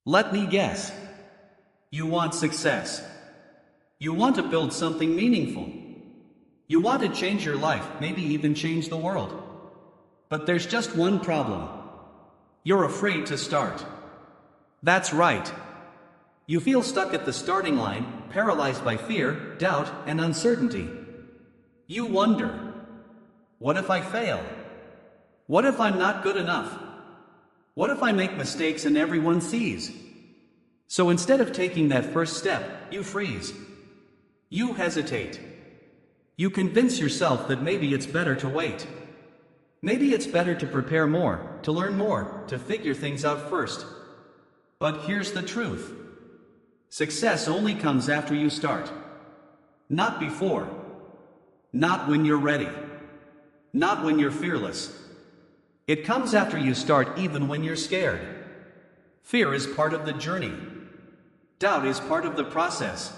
Let me guess. You want success. You want to build something meaningful. You want to change your life, maybe even change the world. But there's just one problem. You're afraid to start. That's right. You feel stuck at the starting line, paralyzed by fear, doubt, and uncertainty. You wonder, what if I fail? What if I'm not good enough? What if I make mistakes and everyone sees? So instead of taking that first step, you freeze. You hesitate. You convince yourself that maybe it's better to wait. Maybe it's better to prepare more, to learn more, to figure things out first. But here's the truth. Success only comes after you start. Not before. Not when you're ready. Not when you're fearless. It comes after you start, even when you're scared. Fear is part of the journey. Doubt is part of the process.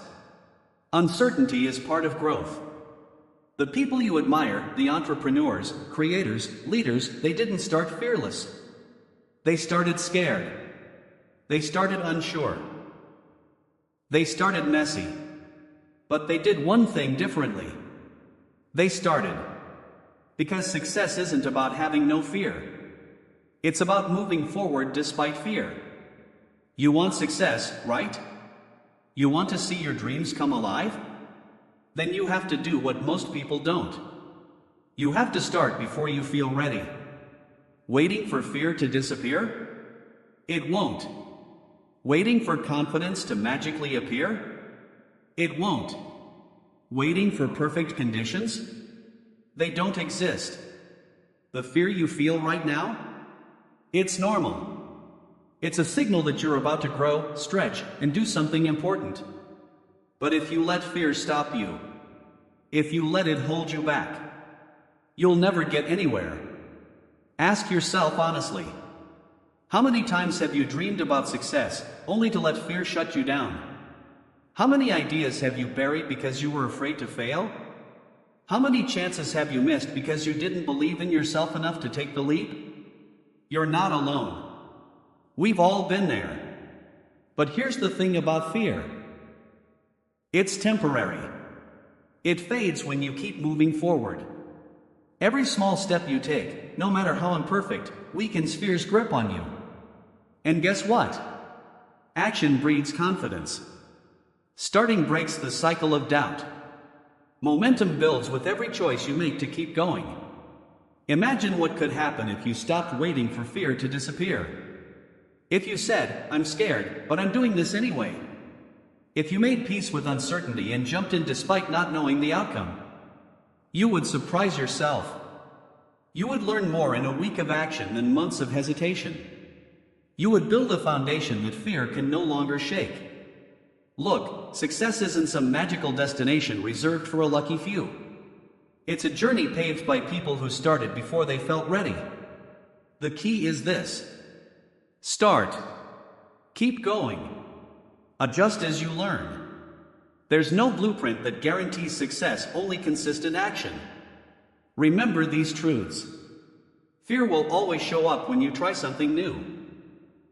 Uncertainty is part of growth. The people you admire, the entrepreneurs, creators, leaders, they didn't start fearless. They started scared. They started unsure. They started messy. But they did one thing differently. They started. Because success isn't about having no fear. It's about moving forward despite fear. You want success, right? You want to see your dreams come alive? Then you have to do what most people don't. You have to start before you feel ready. Waiting for fear to disappear? It won't. Waiting for confidence to magically appear? It won't. Waiting for perfect conditions? They don't exist. The fear you feel right now? It's normal. It's a signal that you're about to grow, stretch, and do something important. But if you let fear stop you, if you let it hold you back, you'll never get anywhere. Ask yourself honestly, how many times have you dreamed about success, only to let fear shut you down? How many ideas have you buried because you were afraid to fail? How many chances have you missed because you didn't believe in yourself enough to take the leap? You're not alone. We've all been there. But here's the thing about fear. It's temporary. It fades when you keep moving forward. Every small step you take, no matter how imperfect, weakens fear's grip on you. And guess what? Action breeds confidence. Starting breaks the cycle of doubt. Momentum builds with every choice you make to keep going. Imagine what could happen if you stopped waiting for fear to disappear. If you said, I'm scared, but I'm doing this anyway. If you made peace with uncertainty and jumped in despite not knowing the outcome, you would surprise yourself. You would learn more in a week of action than months of hesitation. You would build a foundation that fear can no longer shake. Look, success isn't some magical destination reserved for a lucky few. It's a journey paved by people who started before they felt ready. The key is this. Start. Keep going. Adjust as you learn. There's no blueprint that guarantees success, only consistent action. Remember these truths. Fear will always show up when you try something new.